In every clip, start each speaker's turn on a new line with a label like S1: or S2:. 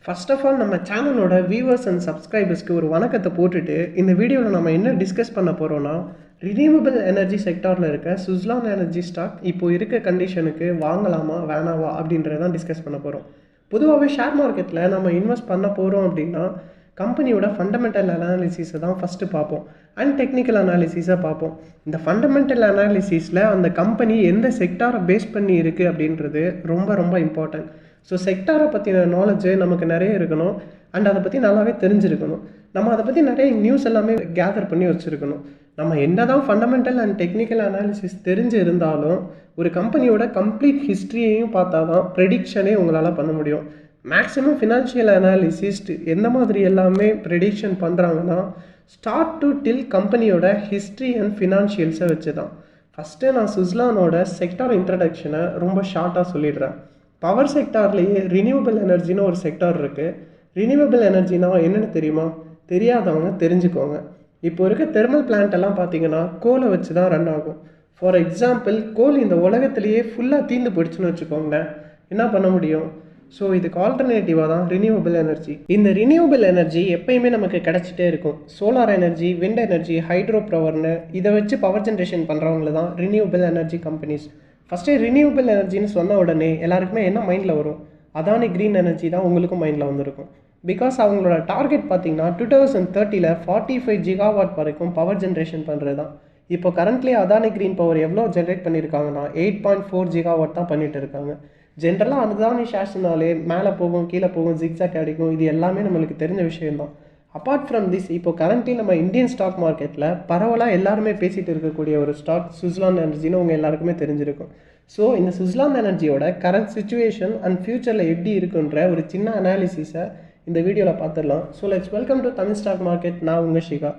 S1: First of all நம்ம சேனலோட viewers and சப்ஸ்கிரைபர்ஸ்க்கு ஒரு வணக்கத்தை போட்டுட்டு இந்த வீடியோவில் நம்ம என்ன டிஸ்கஸ் பண்ண போகிறோன்னா ரினியூவபிள் எனர்ஜி செக்டாரில் இருக்க சுஸ்லான் எனர்ஜி ஸ்டாக் இப்போ இருக்க கண்டிஷனுக்கு வாங்கலாமா வேணாவா அப்படின்றதான் டிஸ்கஸ் பண்ண போகிறோம். பொதுவாகவே ஷேர் மார்க்கெட்டில் நம்ம இன்வெஸ்ட் பண்ண போகிறோம் அப்படின்னா கம்பெனியோட ஃபண்டமெண்டல் அனாலிசிஸை தான் ஃபஸ்ட்டு பார்ப்போம் அண்ட் டெக்னிக்கல் அனாலிசிஸை பார்ப்போம். இந்த ஃபண்டமெண்டல் அனாலிசிஸில் அந்த கம்பெனி எந்த செக்டாரை பேஸ் பண்ணி இருக்குது அப்படின்றது ரொம்ப ரொம்ப இம்பார்ட்டன்ட். ஸோ செக்டாரை பற்றின நாலேஜு நமக்கு நிறைய இருக்கணும் அண்ட் அதை பற்றி நல்லாவே தெரிஞ்சிருக்கணும். நம்ம அதை பற்றி நிறைய நியூஸ் எல்லாமே கேதர் பண்ணி வச்சுருக்கணும். நம்ம என்ன தான் ஃபண்டமெண்டல் அண்ட் டெக்னிக்கல் அனாலிசிஸ் தெரிஞ்சு இருந்தாலும் ஒரு கம்பெனியோட கம்ப்ளீட் ஹிஸ்ட்ரியையும் பார்த்தா தான் ப்ரெடிக்ஷனே உங்களால் பண்ண முடியும். மேக்ஸிமம் ஃபினான்ஷியல் அனாலிசிஸ்ட் எந்த மாதிரி எல்லாமே ப்ரெடிக்ஷன் பண்ணுறாங்கன்னா ஸ்டார்ட் டு டில் கம்பெனியோட ஹிஸ்ட்ரி அண்ட் ஃபினான்ஷியல்ஸை வச்சு தான். ஃபஸ்ட்டு நான் சுஸ்லானோட செக்டார் இன்ட்ரடக்ஷனை ரொம்ப ஷார்ட்டாக சொல்லிடுறேன். பவர் செக்டார்லேயே ரினியூவபிள் எனர்ஜின்னு ஒரு செக்டார் இருக்குது. ரினியூவபிள் எனர்ஜினா என்னென்னு தெரியுமா? தெரியாதவங்க தெரிஞ்சுக்கோங்க. இப்போ இருக்க தெர்மல் பிளான்ட் எல்லாம் பார்த்தீங்கன்னா கோலை வச்சு தான் ரன் ஆகும். ஃபார் எக்ஸாம்பிள், கோல் இந்த உலகத்திலேயே ஃபுல்லாக தீர்ந்து போயிடுச்சுன்னு வச்சுக்கோங்களேன், என்ன பண்ண முடியும்? ஸோ இதுக்கு ஆல்டர்னேட்டிவாக தான் ரினியூவபிள் எனர்ஜி. இந்த ரினியூவபிள் எனர்ஜி எப்பயுமே நமக்கு கிடச்சிட்டே இருக்கும். Solar energy, wind energy, hydro பவர்னு இதை வச்சு பவர் ஜென்ரேஷன் பண்ணுறவங்கள தான் renewable energy companies. First renewable எனர்ஜின்னு சொன்ன உடனே எல்லாருக்குமே என்ன மைண்டில் வரும்? அதானி க்ரீன் எனர்ஜி தான் உங்களுக்கும் மைண்டில் வந்திருக்கும். பிகாஸ் அவங்களோட டார்கெட் பார்த்தீங்கன்னா 2030 45 ஜிகாவாட் வரைக்கும் பவர் ஜென்ரேஷன் பண்ணுறது தான். இப்போ கரண்ட்லி அதானி க்ரீன் பவர் எவ்வளோ ஜென்ரேட் பண்ணியிருக்காங்கன்னா 8.4 ஜிகாவாட் தான் பண்ணிட்டு இருக்காங்க. ஜென்ரலாக அதானி ஷேர்ஸ்னாலே மேலே போகும், கீழே போகும், ஜிக்ஸாக் அடிக்கும், இது எல்லாமே நம்மளுக்கு தெரிஞ்ச விஷயம்தான். அப்பார்ட் ஃப்ரம் திஸ், இப்போ கரண்ட்லி நம்ம இந்தியன் ஸ்டாக் மார்க்கெட்டில் பரவலாக எல்லாருமே பேசிகிட்டு இருக்கக்கூடிய ஒரு ஸ்டாக் சுஸ்லான் எனர்ஜின்னு உங்கள் எல்லாருக்குமே தெரிஞ்சிருக்கும். ஸோ இந்த சுஸ்லான் எனர்ஜியோட கரண்ட் சுச்சுவேஷன் அண்ட் ஃபியூச்சரில் எப்படி இருக்குன்ற ஒரு சின்ன அனாலிசிஸை இந்த வீடியோவில் பார்த்துடலாம். So let's welcome to Tamil stock market. நான் உங்கள் ஷிகா.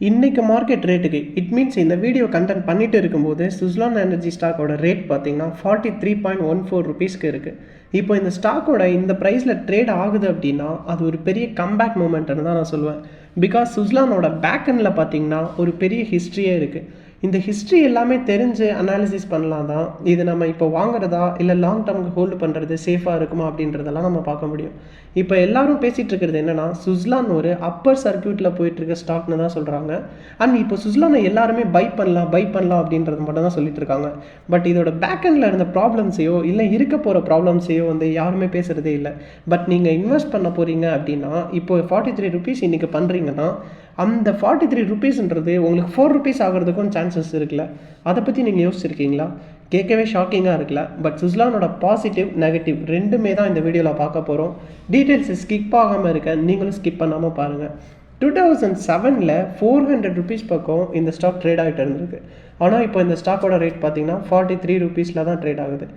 S1: இன்றைக்கு மார்க்கெட் ரேட்டுக்கு இட் மீன்ஸ் இந்த வீடியோ கண்டென்ட் பண்ணிட்டு இருக்கும்போது சுஸ்லான் எனர்ஜி ஸ்டாக்கோட ரேட் பார்த்தீங்கன்னா 43.14 ருபீஸ்க்கு இருக்குது. இப்போ இந்த ஸ்டாக்கோட இந்த ப்ரைஸில் ட்ரேட் ஆகுது அப்படின்னா அது ஒரு பெரிய கம்பேக் மூமெண்ட்னு தான் நான் சொல்லுவேன். பிகாஸ் சுஸ்லானோட பேக்கெண்டில் பார்த்தீங்கன்னா ஒரு பெரிய ஹிஸ்ட்ரியே இருக்குது. இந்த ஹிஸ்ட்ரி எல்லாமே தெரிஞ்சு அனாலிசிஸ் பண்ணலாம் தான் இது நம்ம இப்போ வாங்குறதா இல்லை லாங் டேர்முக்கு ஹோல்டு பண்ணுறது சேஃபாக இருக்குமா அப்படின்றதெல்லாம் நம்ம பார்க்க முடியும். இப்போ எல்லாரும் பேசிகிட்டு இருக்கிறது என்னென்னா சுஸ்லான் ஒரு அப்பர் சர்க்கியூட்டில் போயிட்டுருக்க ஸ்டாக்னு தான் சொல்கிறாங்க. அண்ட் இப்போ சுஸ்லானை எல்லாருமே பை பண்ணலாம் அப்படின்றது மட்டும் தான் சொல்லிட்டு இருக்காங்க. பட் இதோட பேக்கெண்டில் இருந்த ப்ராப்ளம்ஸையோ இல்லை இருக்க போகிற ப்ராப்ளம்ஸையோ வந்து யாருமே பேசுகிறதே இல்லை. பட் நீங்கள் இன்வெஸ்ட் பண்ண போகிறீங்க அப்படின்னா இப்போ 43 ருபீஸ் இன்றைக்கி பண்ணுறீங்கன்னா அந்த 43 ருபீஸ்ன்றது உங்களுக்கு 4 ருபீஸ் ஆகிறதுக்கும் சான்சஸ் இருக்குல்ல. அதை பற்றி நீங்கள் யோசிச்சிருக்கீங்களா? கேட்கவே ஷாக்கிங்காக இருக்குல்ல. பட் சுஸ்லானோட பாசிட்டிவ் நெகட்டிவ் ரெண்டுமே தான் இந்த வீடியோவில் பார்க்க போகிறோம். டீட்டெயில்ஸ் ஸ்கிப் ஆகாமல் இருக்க நீங்களும் ஸ்கிப் பண்ணாமல் பாருங்கள். 2007 400 ருபீஸ் பக்கம் இந்த ஸ்டாக் ட்ரேட் ஆகிட்டு இருந்திருக்கு. ஆனால் இப்போ இந்த ஸ்டாக்கோட ரேட் பார்த்தீங்கன்னா 43 ருபீஸில் தான் ட்ரேட் ஆகுது.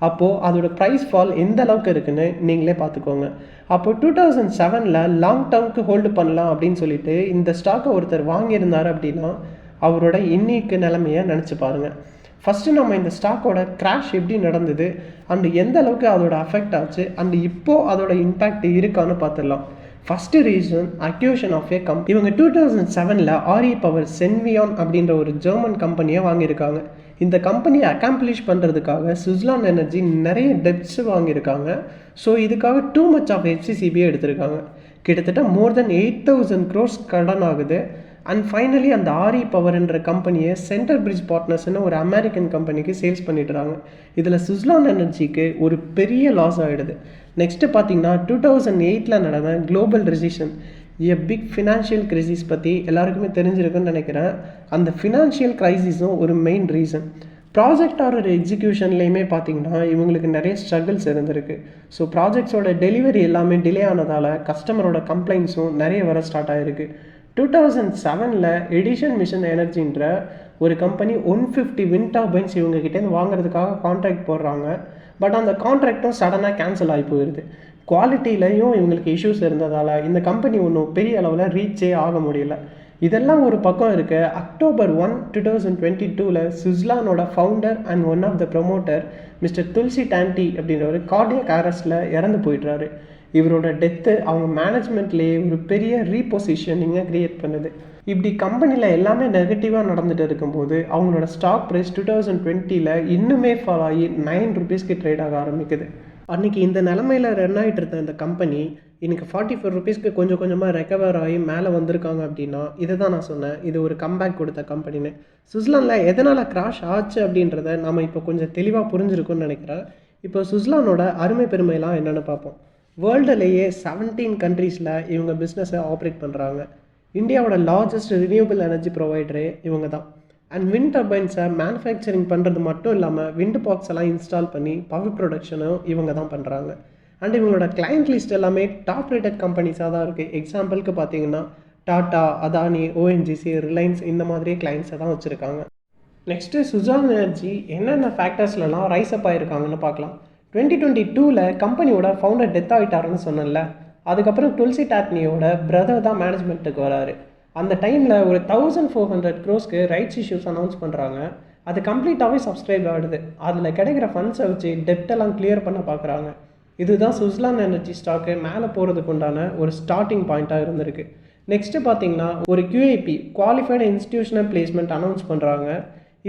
S1: அப்போது அதோட ப்ரைஸ் ஃபால் எந்த அளவுக்கு இருக்குன்னு நீங்களே பார்த்துக்கோங்க. அப்போது 2007 லாங் டேர்முக்கு ஹோல்டு பண்ணலாம் அப்படின்னு சொல்லிட்டு இந்த ஸ்டாக்கை ஒருத்தர் வாங்கியிருந்தார் அப்படின்னா அவரோட இன்னைக்கு நிலைமையை நினச்சி பாருங்கள். ஃபஸ்ட்டு நம்ம இந்த ஸ்டாக்கோட கிராஷ் எப்படி நடந்தது அண்டு எந்த அளவுக்கு அதோட அஃபெக்ட் ஆச்சு அண்டு இப்போது அதோட இம்பேக்ட் இருக்கான்னு பார்த்துடலாம். ஃபஸ்ட்டு ரீசன் அக்யூஷன் ஆஃப் ஏ இவங்க 2007 RE பவர் சென்வியான் அப்படின்ற ஒரு ஜெர்மன் கம்பெனியை வாங்கியிருக்காங்க. இந்த கம்பெனியை அக்காம்ப்ளிஷ் பண்ணுறதுக்காக சுஸ்லான் எனர்ஜி நிறைய டெப்ட்ஸ் வாங்கியிருக்காங்க. ஸோ இதுக்காக டூ மச் ஆஃப் FCCBயை எடுத்திருக்காங்க. கிட்டத்தட்ட மோர் தென் 8,000 crores கடன் ஆகுது. அண்ட் ஃபைனலி அந்த RE பவர்ன்ற கம்பெனியை சென்டர் பிரிட்ஜ் பார்ட்னர்ஸ்னு ஒரு அமெரிக்கன் கம்பெனிக்கு சேல்ஸ் பண்ணிட்டுறாங்க. இதில் சுஸ்லான் எனர்ஜிக்கு ஒரு பெரிய லாஸ் ஆகிடுது. நெக்ஸ்ட்டு பார்த்தீங்கன்னா 2008 நடந்த global recession, big financial crisis பற்றி எல்லாருக்குமே தெரிஞ்சிருக்குன்னு நினைக்கிறேன். அந்த ஃபினான்ஷியல் கிரைசிஸும் ஒரு மெயின் ரீசன். ப்ராஜெக்ட் ஆர்டர் எக்ஸிக்யூஷன்லேயுமே பார்த்தீங்கன்னா இவங்களுக்கு நிறைய ஸ்ட்ரகிள்ஸ் இருந்திருக்கு. ஸோ ப்ராஜெக்ட்ஸோட டெலிவரி எல்லாமே டிலே ஆனதால் கஸ்டமரோட கம்ப்ளைண்ட்ஸும் நிறைய வர ஸ்டார்ட் ஆகிருக்கு. 2007 எடிஷன் மிஷன் எனர்ஜின்ற ஒரு கம்பெனி 150 விண்ட் டர்பைன்ஸ் இவங்ககிட்டேருந்து வாங்குறதுக்காக கான்ட்ராக்ட் போடுறாங்க. பட் அந்த கான்ட்ராக்டும் சடனாக கேன்சல் ஆகி போயிடுது. குவாலிட்டிலையும் இவங்களுக்கு இஷ்யூஸ் இருந்ததால் இந்த கம்பெனி ஒன்றும் பெரிய அளவில் ரீச்சே ஆக முடியல. இதெல்லாம் ஒரு பக்கம் இருக்க, October 1, 2022 சுஸ்லானோட founder and one of the promoter mister Tulsi Tanti அப்படின்ற ஒரு கார்டியக் அரெஸ்ட்டில் இறந்து போயிடுறாரு. இவரோட டெத்து அவங்க மேனேஜ்மெண்ட்லேயே ஒரு பெரிய ரீபொசிஷனிங்கை க்ரியேட் பண்ணுது. இப்படி கம்பெனியில் எல்லாமே நெகட்டிவாக நடந்துகிட்டு இருக்கும்போது அவங்களோட ஸ்டாக் ப்ரைஸ் 2020 இன்னுமே ஃபால் ஆகி 9 rupeesக்கு ட்ரேட் ஆக ஆரம்பிக்குது. அன்றைக்கி இந்த நிலமையில் ரன் ஆகிட்டு இருந்த இந்த கம்பெனி இன்றைக்கி 44 rupeesக்கு கொஞ்சம் கொஞ்சமாக ரெக்கவர் ஆகி மேலே வந்திருக்காங்க அப்படின்னா இதை தான் நான் சொன்னேன், இது ஒரு கம்பேக் கொடுத்த கம்பெனின்னு. சுவிட்சர்லாண்டில் எதனால் கிராஷ் ஆச்சு அப்படின்றத நம்ம இப்போ கொஞ்சம் தெளிவாக புரிஞ்சிருக்கும்னு நினைக்கிறேன். இப்போ சுவிட்சர்லாண்டோட அருமை பெருமைலாம் என்னென்னு பார்ப்போம். வேர்ல்டுலேயே 17 கண்ட்ரீஸில் இவங்க பிஸ்னஸை ஆப்ரேட் பண்ணுறாங்க. இந்தியாவோட லார்ஜஸ்ட் ரினியூவபிள் எனர்ஜி ப்ரொவைடரே இவங்க தான். அண்ட் விண்ட் டர்பைன்ஸை மேனுஃபேக்சரிங் பண்ணுறது மட்டும் இல்லாமல் விண்ட் பாக்ஸ் எல்லாம் இன்ஸ்டால் பண்ணி பவர் ப்ரொடக்ஷனும் இவங்க தான் பண்ணுறாங்க. அண்ட் இவங்களோட கிளைண்ட் லிஸ்ட் எல்லாமே டாப் ரேட்டட் கம்பெனிஸாக தான் இருக்குது. எக்ஸாம்பிளுக்கு பார்த்தீங்கன்னா டாட்டா, அதானி, ஓஎன்ஜிசி, ரிலையன்ஸ் இந்த மாதிரி கிளைண்ட்ஸை தான் வச்சுருக்காங்க. நெக்ஸ்ட்டு சுஜான் எனர்ஜி என்னென்ன ஃபேக்டர்ஸ்லாம் ரைஸ் அப் ஆகிருக்காங்கன்னு பார்க்கலாம். 2022 கம்பெனியோட ஃபவுண்டர் டெத் ஆகிட்டாருன்னு சொன்னேன்ல, அதுக்கப்புறம் துல்சி டாட்னியோட பிரதர் தான் மேனேஜ்மெண்ட்டுக்கு வராரு. அந்த டைமில் ஒரு 1400 crores ரைட்ஸ் இஷ்யூஸ் அனௌன்ஸ் பண்ணுறாங்க. அது கம்ப்ளீட்டாகவே சப்ஸ்கிரைப் ஆகிடுது. அதில் கிடைக்கிற ஃபண்ட்ஸை வச்சு டெப்டெல்லாம் கிளியர் பண்ண பார்க்குறாங்க. இதுதான் சுவிட்சர்லாந்து எனர்ஜி ஸ்டாக்கு மேலே போகிறதுக்கு உண்டான ஒரு ஸ்டார்டிங் பாயிண்ட்டாக இருந்திருக்கு. நெக்ஸ்ட்டு பார்த்தீங்கன்னா ஒரு QIP qualified institutional placement announce பண்ணுறாங்க.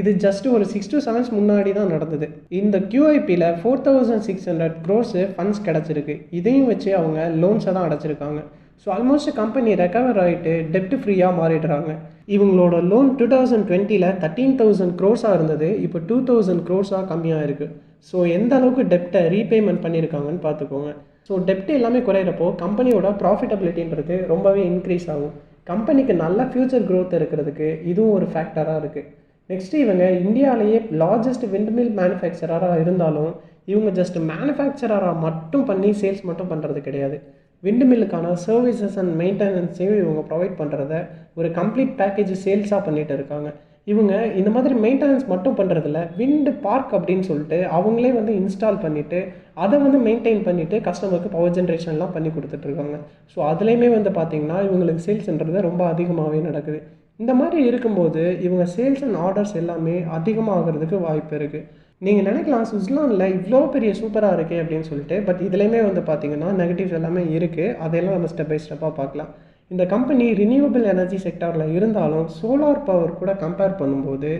S1: இது ஜஸ்ட் ஒரு 6 to 7 முன்னாடி தான் நடந்தது. இந்த QIPயில் 4600 crores ஃபண்ட்ஸ் கிடச்சிருக்கு. இதையும் வச்சு அவங்க லோன்ஸை தான் அடைச்சிருக்காங்க. ஸோ ஆல்மோஸ்ட் கம்பெனி ரெக்கவர் ஆகிட்டு டெப்ட் ஃப்ரீயாக மாறிடுறாங்க. இவங்களோட லோன் 2020 13,000 crores இருந்தது, இப்போ 2,000 crores கம்மியாக இருக்குது. ஸோ எந்த அளவுக்கு டெப்டை ரீபேமெண்ட் பண்ணியிருக்காங்கன்னு பார்த்துக்கோங்க. ஸோ டெப்ட் எல்லாமே குறையிறப்போ கம்பெனியோட ப்ராஃபிட்டபிலிட்டின்றது ரொம்பவே இன்க்ரீஸ் ஆகும். கம்பெனிக்கு நல்ல ஃப்யூச்சர் க்ரோத் இருக்கிறதுக்கு இதுவும் ஒரு ஃபேக்டராக இருக்குது. நெக்ஸ்ட்டு இவங்க இந்தியாவிலேயே லார்ஜஸ்ட் விண்ட்மில் மேனுஃபேக்சராக இருந்தாலும் இவங்க ஜஸ்ட் மேனுஃபேக்சராக மட்டும் பண்ணி சேல்ஸ் மட்டும் பண்ணுறது கிடையாது. விண்டு மில்லுக்கான சர்வீசஸ் அண்ட் மெயின்டெனன்ஸையும் இவங்க ப்ரொவைட் பண்ணுறத ஒரு கம்ப்ளீட் பேக்கேஜ் சேல்ஸாக பண்ணிகிட்டு இருக்காங்க. இவங்க இந்த மாதிரி மெயின்டெனன்ஸ் மட்டும் பண்ணுறதில்ல, விண்டு பார்க் அப்படின்னு சொல்லிட்டு அவங்களே இன்ஸ்டால் பண்ணிவிட்டு அதை மெயின்டைன் பண்ணிவிட்டு கஸ்டமருக்கு பவர் ஜென்ரேஷன்லாம் பண்ணி கொடுத்துட்ருக்காங்க. ஸோ அதுலேயுமே பார்த்திங்கன்னா இவங்களுக்கு சேல்ஸ்ன்றது ரொம்ப அதிகமாகவே நடக்குது. இந்த மாதிரி இருக்கும்போது இவங்க சேல்ஸ் அண்ட் ஆர்டர்ஸ் எல்லாமே அதிகமாகிறதுக்கு வாய்ப்பு இருக்குது. நீங்கள் நினைக்கலாம் சுவிட்சர்லாண்டில் இவ்வளோ பெரிய சூப்பராக இருக்கே அப்படின்னு சொல்லிட்டு, பட் இதுலேயுமே பார்த்தீங்கன்னா நெகட்டிவ்ஸ் எல்லாமே இருக்குது. அதையெல்லாம் நம்ம ஸ்டெப் பை ஸ்டெப்பாக பார்க்கலாம். இந்த கம்பெனி ரினியூவபிள் எனர்ஜி செக்டாரில் இருந்தாலும் சோலார் பவர் கூட கம்பேர் பண்ணும்போது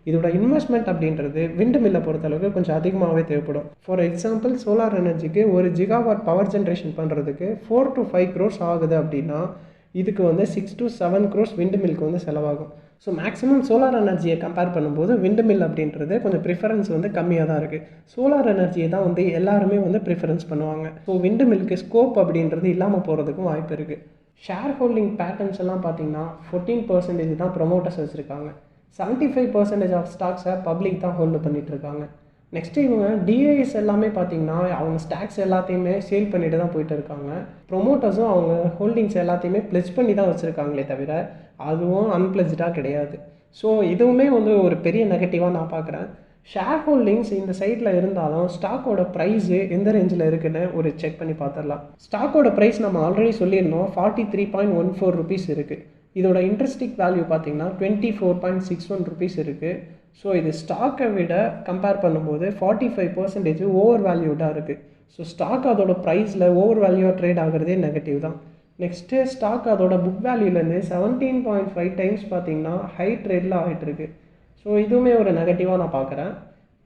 S1: இதோட இன்வெஸ்ட்மெண்ட் அப்படின்றது விண்டு மில்லை பொறுத்தளவுக்கு கொஞ்சம் அதிகமாகவே தேவைப்படும். ஃபார் எக்ஸாம்பிள் சோலார் எனர்ஜிக்கு 1 GW பவர் ஜென்ரேஷன் பண்ணுறதுக்கு 4 to 5 crores ஆகுது அப்படின்னா இதுக்கு 6 to 7 crores விண்டு மில்க்கு செலவாகும். ஸோ மேக்ஸிமம் சோலார் எனர்ஜியை கம்பேர் பண்ணும்போது விண்டு மில் அப்படின்றது கொஞ்சம் ப்ரிஃபரன்ஸ் கம்மியாக தான் இருக்குது. சோலார் எனர்ஜியை தான் எல்லாருமே ப்ரிஃபரன்ஸ் பண்ணுவாங்க. ஸோ விண்டு மில்க்கு ஸ்கோப் அப்படின்றது இல்லாமல் போகிறதுக்கும் வாய்ப்பு இருக்குது. ஷேர் ஹோல்டிங் பேட்டர்ன்ஸ் எல்லாம் பார்த்தீங்கன்னா 14% தான் ப்ரொமோட்டர்ஸ் வச்சுருக்காங்க. 75% ஆஃப் ஸ்டாக்ஸை பப்ளிக் தான் ஹோல்டு பண்ணிகிட்டு இருக்காங்க. நெக்ஸ்ட்டு இவங்க டிஐஎஸ் எல்லாமே பார்த்தீங்கன்னா அவங்க ஸ்டாக்ஸ் எல்லாத்தையுமே சேல் பண்ணிட்டு தான் போயிட்டு இருக்காங்க. ப்ரொமோட்டர்ஸும் அவங்க ஹோல்டிங்ஸ் எல்லாத்தையுமே ப்ளெஜ் பண்ணி தான் வச்சுருக்காங்களே தவிர அதுவும் அன்பிளஜ்டாக கிடையாது. ஸோ இதுவுமே ஒரு பெரிய நெகட்டிவாக நான் பார்க்குறேன். ஷேர் ஹோல்டிங்ஸ் இந்த சைடில் இருந்தாலும் ஸ்டாக்கோட ப்ரைஸு எந்த ரேஞ்சில் இருக்குன்னு ஒரு செக் பண்ணி பார்த்துடலாம். ஸ்டாக்கோட ப்ரைஸ் நம்ம ஆல்ரெடி சொல்லியிருந்தோம் 43.14 rupees இருக்குது. இதோட இன்ட்ரெஸ்டிக் வேல்யூ பார்த்தீங்கன்னா 24.61 rupees இருக்குது. ஸோ இது ஸ்டாக்கை விட கம்பேர் பண்ணும்போது 45% ஓவர் வேல்யூடாக இருக்குது. ஸோ ஸ்டாக் அதோட ப்ரைஸில் ஓவர் வேல்யூவாக ட்ரேட் ஆகிறதே நெகட்டிவ் தான். நெக்ஸ்ட்டு ஸ்டாக் அதோட புக் வேல்யூலேருந்து 17.5 times பார்த்தீங்கன்னா ஹை ட்ரேடில் ஆகிட்டுருக்கு. ஸோ இதுவுமே ஒரு நெகட்டிவாக நான் பார்க்குறேன்.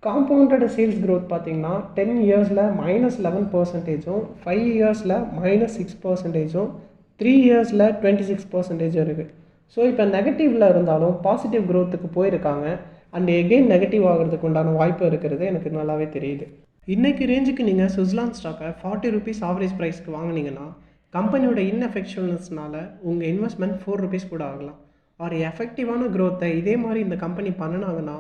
S1: காம்பவுண்டட் சேல்ஸ் க்ரோத் பார்த்தீங்கன்னா 10 yearsல -11%, 5 yearsல -6%, 3 yearsல 26% இருக்குது. ஸோ இப்போ நெகட்டிவில் இருந்தாலும் பாசிட்டிவ் க்ரோத்துக்கு போயிருக்காங்க. அண்ட் எகெயின் நெகட்டிவ் ஆகிறதுக்கு உண்டான வாய்ப்பு இருக்கிறது எனக்கு நல்லாவே தெரியுது. இன்றைக்கி ரேஞ்சுக்கு நீங்கள் சுவிட்சர்லாந்து ஸ்டாக்கை 40 rupees ஆவரேஜ் ப்ரைஸ்க்கு வாங்கினீங்கன்னா கம்பெனியோட இன்எஃபெக்டிவ்னஸ்னால உங்கள் இன்வெஸ்ட்மெண்ட் 4 rupees கூட ஆகலாம். ஒரு எஃபெக்டிவான க்ரோத்தை இதே மாதிரி இந்த கம்பெனி பண்ணினாங்கன்னா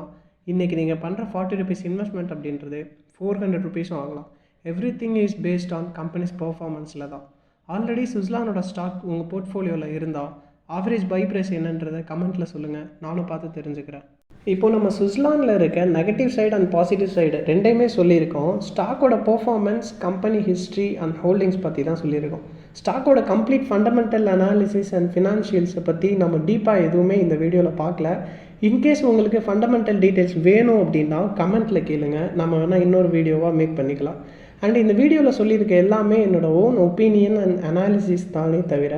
S1: இன்றைக்கி நீங்கள் பண்ணுற 40 rupees இன்வெஸ்ட்மெண்ட் அப்படின்றது 400 rupees ஆகலாம். Everything is based on companies பர்ஃபார்மன்ஸில் தான். ஆல்ரெடி சுவிட்சர்லாண்டோட ஸ்டாக் உங்கள் போர்ட்ஃபோலியோவில் இருந்தால் ஆவரேஜ் பை ப்ரைஸ் என்னன்றதை கமெண்ட்டில் சொல்லுங்கள், நானும் பார்த்து தெரிஞ்சுக்கிறேன். இப்போ நம்ம சுவிட்சர்லாண்டில் இருக்க negative side and positive side ரெண்டையுமே சொல்லியிருக்கோம். ஸ்டாக்கோட performance, company history and holdings பற்றி தான் சொல்லியிருக்கோம். ஸ்டாக்கோட கம்ப்ளீட் ஃபண்டமெண்டல் அனாலிசிஸ் அண்ட் ஃபினான்ஷியல்ஸை பற்றி நம்ம டீப்பாக எதுவுமே இந்த வீடியோவில் பார்க்கல. இன்கேஸ் உங்களுக்கு ஃபண்டமெண்டல் டீட்டெயில்ஸ் வேணும் அப்படின்னா கமெண்ட்டில் கேளுங்க, நம்ம வேணால் இன்னொரு வீடியோவாக மேக் பண்ணிக்கலாம். அண்ட் இந்த வீடியோவில் சொல்லியிருக்க எல்லாமே என்னோடய ஓன் ஒப்பீனியன் அண்ட் அனாலிசிஸ் தானே தவிர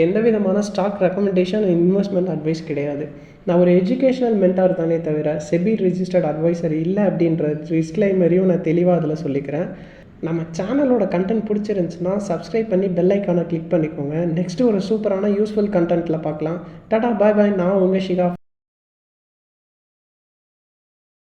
S1: எந்த விதமான ஸ்டாக் ரெக்கமெண்டேஷன் இன்வெஸ்ட்மெண்ட் அட்வைஸ் கிடையாது. நான் ஒரு எஜுகேஷனல் மென்டார் தானே தவிர செபி ரிஜிஸ்டர்ட் அட்வைசர் இல்லை அப்படின்ற டிஸ்க்ளைமரையும் நான் தெளிவாக அதில் சொல்லிக்கிறேன். நம்ம சேனலோட கண்டென்ட் பிடிச்சிருந்துச்சுன்னா சப்ஸ்கிரைப் பண்ணி பெல் ஐக்கானை கிளிக் பண்ணிக்கோங்க. நெக்ஸ்ட்டு ஒரு சூப்பரான யூஸ்ஃபுல் கண்டென்ட்டில் பார்க்கலாம். டாடா பாய் பாய். நான் உங்கள் ஷிகா.